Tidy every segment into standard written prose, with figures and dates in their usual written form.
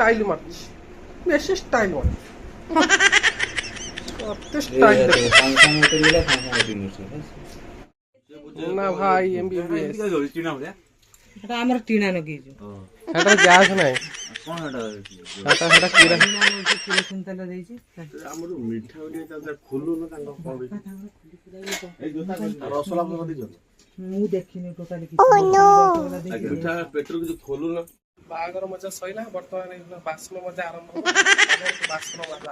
Style मार्च बेसी style मार्च कते style ना भाई एमबीबीएस এটা আমার টিনা নগিছো এটা গ্যাস নাই কোন এটা এটা কিরা কিরোসিন তেল ଦେଇଛି ଆମର ମିଠା ବୋଲି ତା ଖୋଲୁନ ତାଙ୍କ କଣ ଏଇ ଯୋଟା ରସଲା ପକା ଦେଇଛ ମୁଁ ଦେଖିନି ଟୋଟାଲି କିଛି ମିଠା ପେଟ୍ରୋଲ କିଛି ଖୋଲୁନ ବାହାଘର ମଜା ସଇଲା ବର୍ତ୍ତମାନ ବାସନ ମଜା ଆରମ୍ଭ ବାସନ ମଜା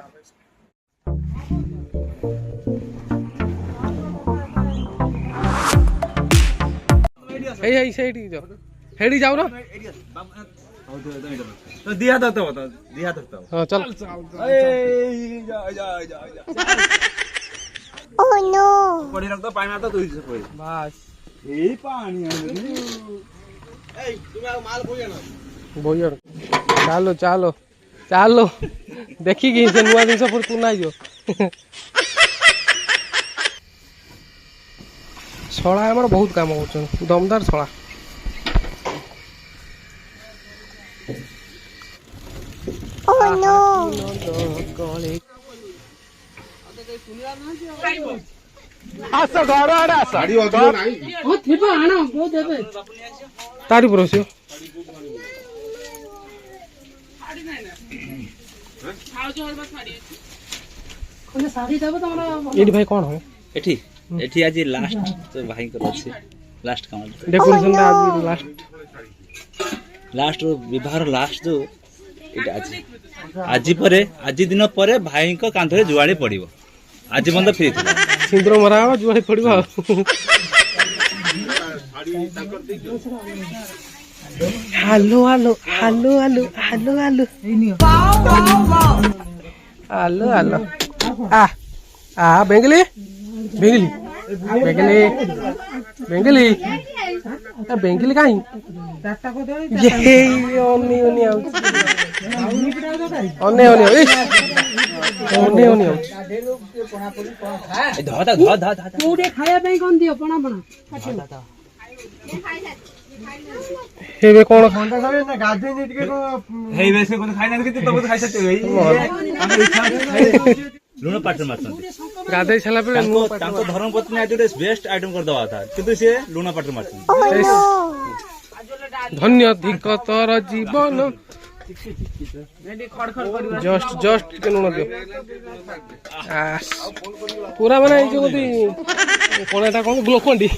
ହେଇ ହେଇ ସେଇଠି ଯାଅ ହେଡି ଯାଉ ନା तो दिया था तो दिया था तो हां चल ए जा जा जा Oh no! पड़ी रख तो पानी आता तो इसे कोई बस ए पानी ए तुम माल बोइया ना बोइया चालो चालो चालो देखी कि से नुआ दिन पर तू ना जो छड़ा हमर बहुत काम होचन दमदार छड़ा Oh no! आसा घर आडा आसा गाड़ी अधिक नाही ও থিবা আনো বউ দেবে तारी परसियो কোন শাড়ি দেবে তোমরা एडी भाई कौन हो एठी एठी आज लास्ट तो भाई को अछि लास्ट काम डेकोरेशन दा आज लास्ट लास्ट विवाह लास्ट जो एटा आज आज परे आज दिन परे भाई को कांधरे जुआड़ी पड़िबो आज बंद फ्री थिला सिंदूर मरा जुआड़ी पड़िबो hello hello hello hello hello hello এই নিও हेलो हेलो आ आ बेंगली बेंगली बेंगली बेंगली आ बेंगली काई চারটা কো দেই ये ओनी ओनी आउट আউনি পিটা দরকারি ओनी ओनी ओनी ओनी आउट धा धा धा धा কোডে খায়া পাই কোন দিও পଣା পଣା हेबे कोन ঘন্টা যাবে না গাধে নি টিকে हेई वैसे कोन खाइ ना कि तब खाइ सकते होई हमर इच्छा लूण पाटर मारछन गाधे छला पे तांको धर्म पत्नी आज बेस्ट आइटम कर दवा था किंतु से लूण पाटर मारछन Oh no! धन्य धिक तोर जीवन जस्ट जस्ट के नुन दियो पूरा माने जो गोदी कोन एटा कोन ग्लोकोंडी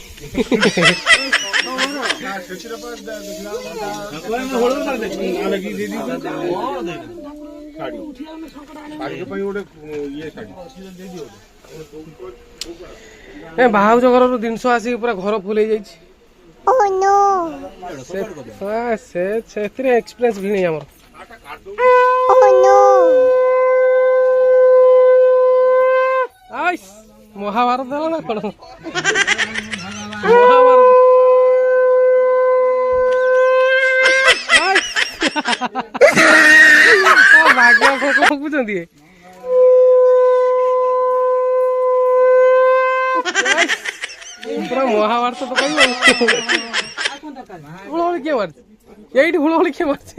ए भाउज घर जिनस आसी पूरा घर फुल हो जाई Oh no! से एक्सप्रेस भी नहीं हमर Oh no! आइस महाभारत देला ना कोन महाभारत भाग्य को बुझंदी पूरा महाभारत तो कहियो हुळहुळी के मारछ एइठी हुळहुळी के मारछ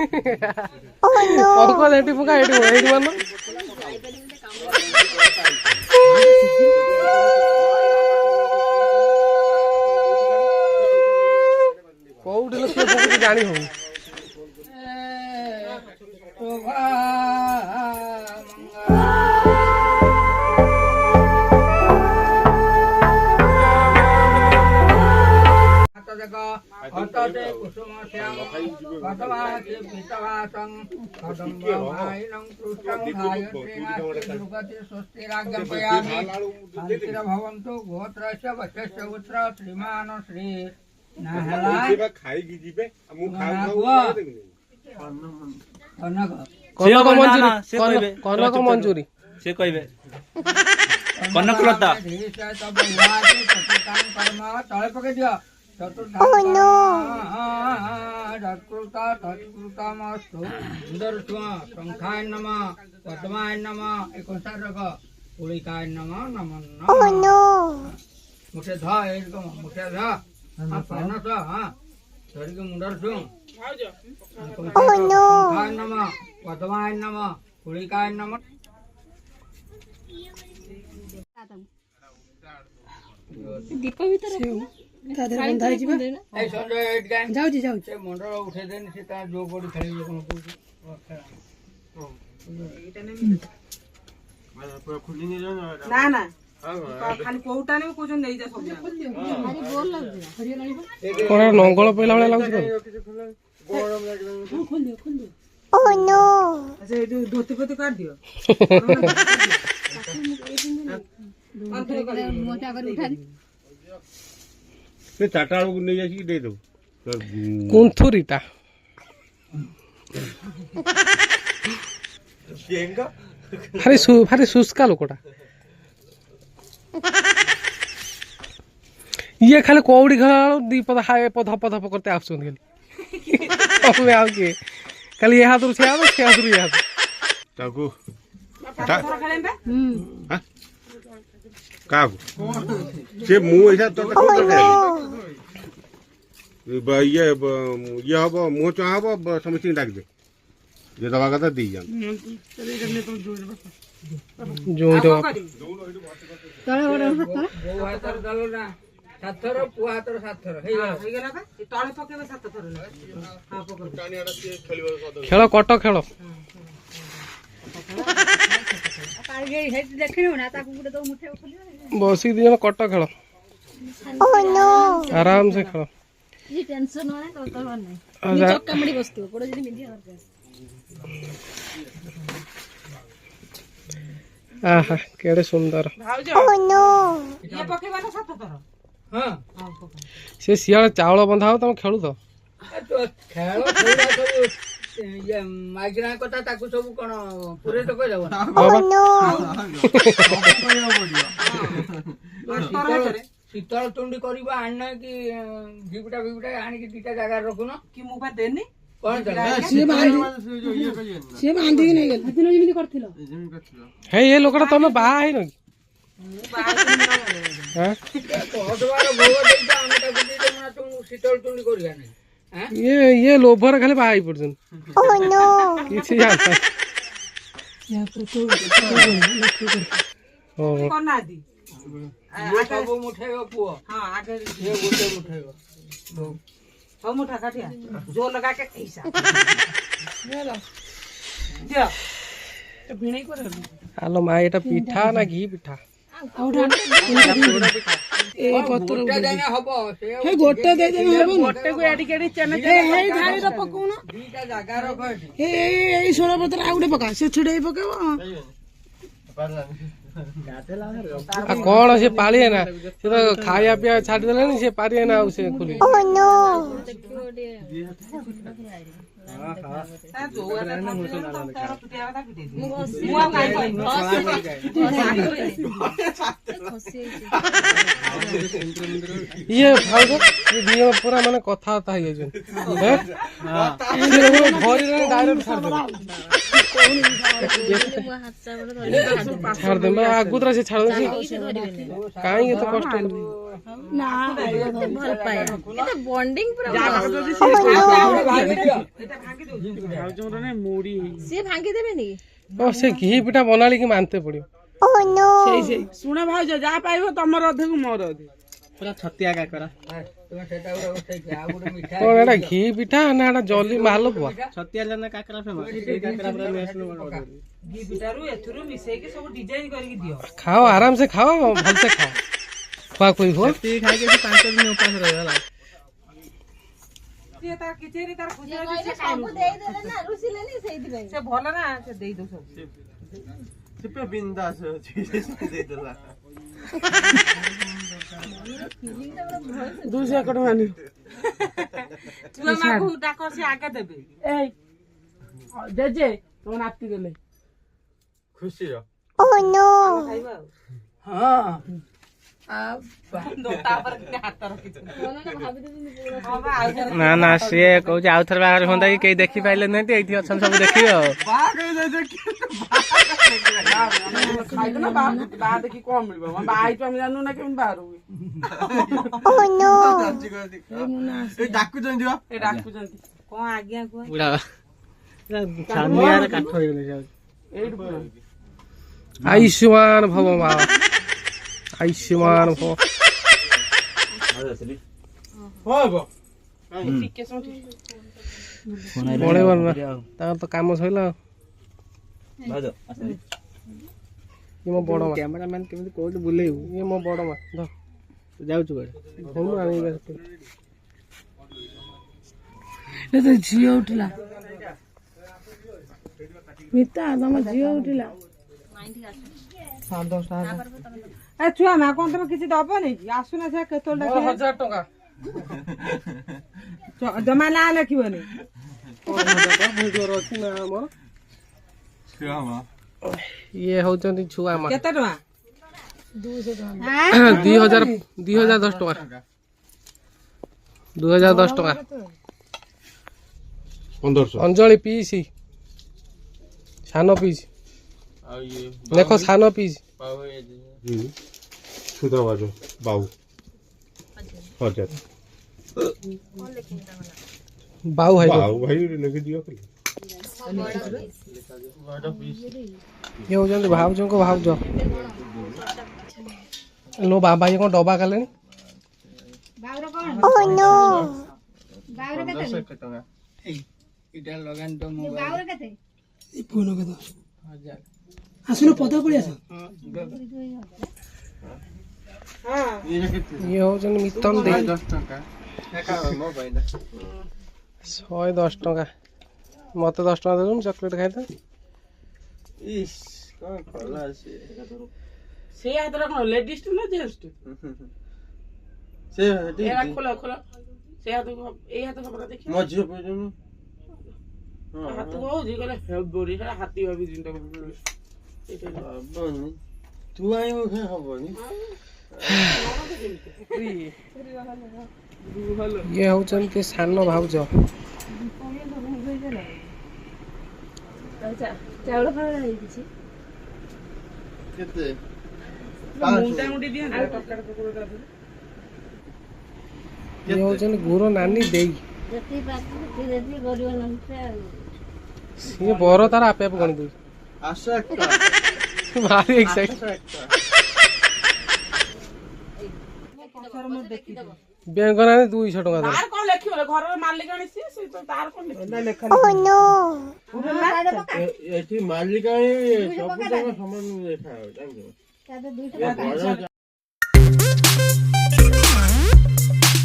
Oh no! को एइठी फुका एइठी मारनो कोउठी लोक के फुका जानी हो हतते कुसुम श्याम कटवाति पितवासं कदम्बमायनं कृष्णं धायत्रीमाति स्वस्ति राज्ञपयामि शान्तिर भवन्तु गोत्रस्य वशस्य पुत्र श्रीमान श्री नाहला खाइकी जिबे मु कनक मंजूरी से कहबे कनकलता तले पके दियो Oh no! तत्कृतामस्तु सुदर्शुआ शंखाय नमः पद्माय नमः एकोसार रखो पुलिकाय नमः नमः Oh no! मुठे धा एकदम मुठे धा हाँ पाना सा हाँ शरीर के मुंडर सुन Oh no. शंखाय नमः पद्माय नमः कुलिकाय नमः এই সঞ্জয় এট গান যাଉଛି সে মন্ডল উঠেই দেন সে তার যোগ বডি খেলি লোক ପୁରା ଖୋଲିନି ଯାଉ ନା ନା ଖାଲି କୋଉଟା ନେବି କହୁଛନ୍ତି ନେଇଯା ସବୁ କଣ ନଙ୍ଗଳ ପଇଲା ଭଳିଆ ଲାଗୁଛି ତ? Oh no. ଆଚ୍ଛା ଏଇଠୁ ଧୋତି ଫୋତି କାଢିଦିଅ ସେ ଚାରିଟା ବେଳକୁ ନେଇ ଆସିକି ଦେଇଦେବୁ କୁନ୍ଥୁରିଟା ଭାରି ଶୁଷ୍କା ଲୋକଟା। ଇଏ ଖାଲି କଉଡ଼ି ଖେଳ ଦି ପଦ ଧପ ଧପ କରତେ ଆସୁଛନ୍ତି ଖାଲି ଆଉ କିଏ ଖାଲି ଏ ହାତରୁ ସେ ହାତ ସେ ହାତରୁ ଏ ହାତ ତାକୁ ଖେଳେଇବା କାହାକୁ ସେ ମୁଁ ଏଇଟା ତୋତେ ଇଏ ହବ ମୁହଁ ଚୁଆଁ ହବ ସମସ୍ତଙ୍କୁ ଡାକିଦେ ଯେ ଦବା କଥା ଦେଇ ଯାଆନ୍ତୁ ଯୋଉ ବୋଉ ହାତର ଦଲ ନା 7 ଥର ପୁଅ ହାତର 7 ଥର ହେଇଗଲା ହେଇଗଲା ବା ଏ ତଳେ ପକେଇବେ 7 ଥର ହଁ ପକେଇବେ ଖେଳ କଟ ଖେଳ ବସିକି ଦି ଜଣ କଟ ଖେଳ Oh no. ଆରାମ ସେ ଖେଳ ଆହା କେଡେ ସୁନ୍ଦର ଭାଉଜ Oh no. ଇଏ ପକେଇବା ନା 7 ଥର ହଁ ସେ ସିଆଡେ ଚାଉଳ ବନ୍ଧା ହବ ତମେ ଖେଳୁ ତ ଖେଳ ଖେଳ ସବୁ ମାଇକିନା କଥା ତାକୁ ସବୁ କଣ ପୁରେଇ ତ କହିଦବ Oh no. ଶୀତଳ ତୁଣ୍ଡି କରିବ ଆଣିନ କି ଝିବୁଟା ଫିବୁଟା ଆଣିକି ଦିଟା ଜାଗାରେ ରଖୁନ କି ମୁଁ ବା ଦେନି କଣ ସିଏ ବାନ୍ଧିକି ନେଇଗଲେ ସେଦିନ ଯେମିତି କରିଥିଲ ହେଇ ଏ ଲୋକଟା ତମେ ବାହା ହେଇନ କି ହାଁ? ପହସବାର ଭୋଗ ଦେଇଛ ଆମେ ତାକୁ ଦେଇଦେବୁ ନା ତୁ ଶୀତଳ ତୁଣ୍ଡି କରିବା ନାହିଁ ଇଏ ଲୋଭରେ ଖାଲି ବାହା ହେଇ ପଡୁଛନ୍ତି Oh no. କିଛି ଜାଣିନି ହଉ କରିନାହାନ୍ତି ଇଏ ସବୁ ମୁଠେଇବ ପୁଅ ହଁ ଆଗେ ସିଏ ଗୋଟେ ମୁଠେଇବ ହଉ ମୁଠା କାଟିଆ ଜୋର ଲଗା के ऐसा ଦିଅ ଭିଣେଇ করে ଆଲୋ ମା ଏଟା ପିଠା ନା ଘି ପିଠା ଗୋଟେ ଜାଗା ହବ ସେ ଗୋଟେ ଦେଇଦେବେ ହବ ଗୋଟେ କୁ ଏଡି କେଡି ଚେନା ହେଇ ଧାଡ଼ିର ପକଉନ ଦିଟା ଜାଗା ରଖ ଏଠି ଏଇ ଷୋଳ ପତ୍ର ଆଉ ଗୋଟେ ପକା ସେ ଛିଡେଇ ପକେଇବ ଆଉ କଣ ସେ ପାଳିଏ ନା ସେ ତ ଖାଇବା ପିଇବା ଛାଡିଦେଲେଣି ସେ ପାରିବେ ନା ଆଉ ସେ ଖୋଲି Oh no. ଇଏ ଭାଉଜ ଏ ଦି ଜଣ ପୁରା ମାନେ କଥାବାର୍ତ୍ତା ହେଇଯାଇଛନ୍ତି ଧରିଲେ ଡାଇରେକ୍ଟ ଛାଡିଦେବେ ଆଗୁତରା ସେ ଛାଡନ୍ତି କାହିଁକି ଏତେ କଷ୍ଟ ବଣ୍ଡିଙ୍ଗ ପୁରା ସିଏ ଭାଙ୍ଗି ଦେବେନି ସେ ଘି ପିଠା ବନାଳି କି ମାନତେ ପଡିବ Oh no. ଶୁଣ ଭାଉଜ ଯାହା ପାଇବ ତମର ଅଧିକ ମୋର ଅଧିକ ତୁମେ ସେଟା ଗୋଟେ ଉଠେଇକି ଆଉ ଗୋଟେ ମିଠା କଣ ଏଟା ଘି ପିଠା ନା ଏଟା ଜଲି ମାଲପୁଆ ଘି ପିଠାରୁ ଏଥିରୁ ମିଶେଇକି ସବୁ ଡିଜାଇନ କରିକି ଦିଅ ଖାଅ ଆରାମସେ ଖାଅ ଭଲସେ ଖାଅ ଖୁଆ ଖୁଇ ହୁଅ ସିଏ ତାର କିଛି ନାହିଁ, ତାର ଖୁସି ଅଛି, ସେ ସବୁ ଦେଇଦେଲେ ନା ରୁଷିଲେନି ସେଇଥିପାଇଁ ସେ ଭଲ ନା ସେ ଦେଇଦଉ ସବୁ ସେ ପୁରା ବିନ୍ଦାସ ଅଛି ଦେଇଦେଲା 200 ଟଙ୍କା ନି ଛୁଆ ମାକୁ ଡାକ ସେ ଆଗେ ଦେବେ ଏଇ ଜେଜେ ତମ ନାତି ଦେଲେ ଖୁସିର Oh no. ଖାଇବା ଆଉ ହଁ ତାପରେ ହାତ ରଖିଛନ୍ତି ନା ନା ସିଏ କହୁଛି ଆଉ ଥରେ ବାହାଘର ହୁଅନ୍ତା କି କେହି ଦେଖି ପାଇଲେ ନାହାନ୍ତି ଏଇଠି ଅଛନ୍ତି ସବୁ ଦେଖିବେ ଆଉ ଖାଇବ ନା ବାହା ଦେଖି କଣ ମିଳିବ ବାହା ହେଇଛୁ ଆମେ ଜାଣୁ ନା କେମିତି ବାହାରୁ Oh no. ଡାକୁଛନ୍ତି ଏ ଡାକୁଛନ୍ତି କଣ ଆଜ୍ଞା କୁହ ବୁଢା ଛାନିଆରେ କାଠ ହେଇଗଲେ ଏଇଠୁ ପୁରା ଆୟୁଷ୍ମାନ ଭବ ମା ଆୟୁଷ୍ମାନ ଭବ ଟିକେ ସମୟ ପଳେଇବ ନା ତାଙ୍କର ତ କାମ ସରିଲା ଆଉ। ଇଏ ମୋ ବଡ ମା କ୍ୟାମେରାମ୍ୟାନ କେମିତି କୋଉଠି ବୁଲେଇବୁ ଇଏ ମୋ ବଡ ମା ଧର ଯାଉଛୁ କୁଆଡେ ଧରୁନୁ ଆଣିବା ଝିଅ ଉଠିଲା ମିତା ତମ ଝିଅ ଉଠିଲା ଏ ଛୁଆ ମା କଣ ତମେ କିଛି ଦବନି କି ଆସୁନା ସେ କେତେବେଳେ 1000 ଟଙ୍କା ଜମା ନା ଲେଖିବନି ଅଛି ନା ଆମର ଇଏ ହଉଛନ୍ତି ଛୁଆ ମା କେତେ ଟଙ୍କା 2010 ଟଙ୍କା 2010 ଟଙ୍କା 1500 ଅଞ୍ଜଳି ପିଇସି ସାନ ପିଇସି ଦେଖ ସାନ ପିଇସି ସୁଧା ବାଜୁ ବାବୁ ହଜାର ବାଉ ଭାଇ ବାବୁ ଭାଇ ଲେଖି ଦିଅ ଖାଲି ଇଏ ହଉଛନ୍ତି ଭାଉଜଙ୍କ ଭାଉଜ लो बाबा ये कौन डबा कले Oh no. ଏଇଟା ଲଗାନି ତ ମୋବାଇଲ ଆସୁନ ପଦ ପଳେଇ ଆସ ये होचन मितन दे 10 ଟଙ୍କା ମୋବାଇଲ 110 टका मते 10 टका देनु चॉकलेट खाइता ଇସ୍ କଣ କଲା ସେ ସେ ହାତରେ କଣ ଲେଡିସ୍ ଟୁ ନା ଜେଣ୍ଟସ୍ ଟୁ ସେ ଏରା ଖୋଲ ଖୋଲ ସେ ହାତ ଏଇ ହାତ ଖବର ଦେଖି ମୋ ଝିଅ ପର୍ଯ୍ୟନ୍ତ ହାତ ହଉଛି କହିଲେ ହେବରି ସେଟା ହାତୀ ଭାବି ଜିନିଷ ହବନି ତୁ ଆଇବୁ ହବନି ये होचन के सानो भाउज ଚାଉଳ ଫାଉଳ ହେଇଛି କେତେ ମୁଣ୍ଡା ମୁଣ୍ଡି ଦିଅନ୍ତି ତରକାରୀ ପକୋଡ଼ା ये होचन गुरो नानी देई ଯେତିକି ପାଖ ଯେତିକି ଗରିବ ନଥିଲେ ଆଉ ये बर तार आपे आप गण दे ଆସ একটা भारी एक्साइट बैंक ना 200 टका दे ତାର କଣ ଲେଖିବ ଘରର ମାଲିକ ଆଣିଛି ସେ ତାର କଣ ଲେଖିବ Oh no. ଏଠି ମାଲିକ ସବୁ ଜାଗା ସମାନ ଲେଖା ଜାଣିଛ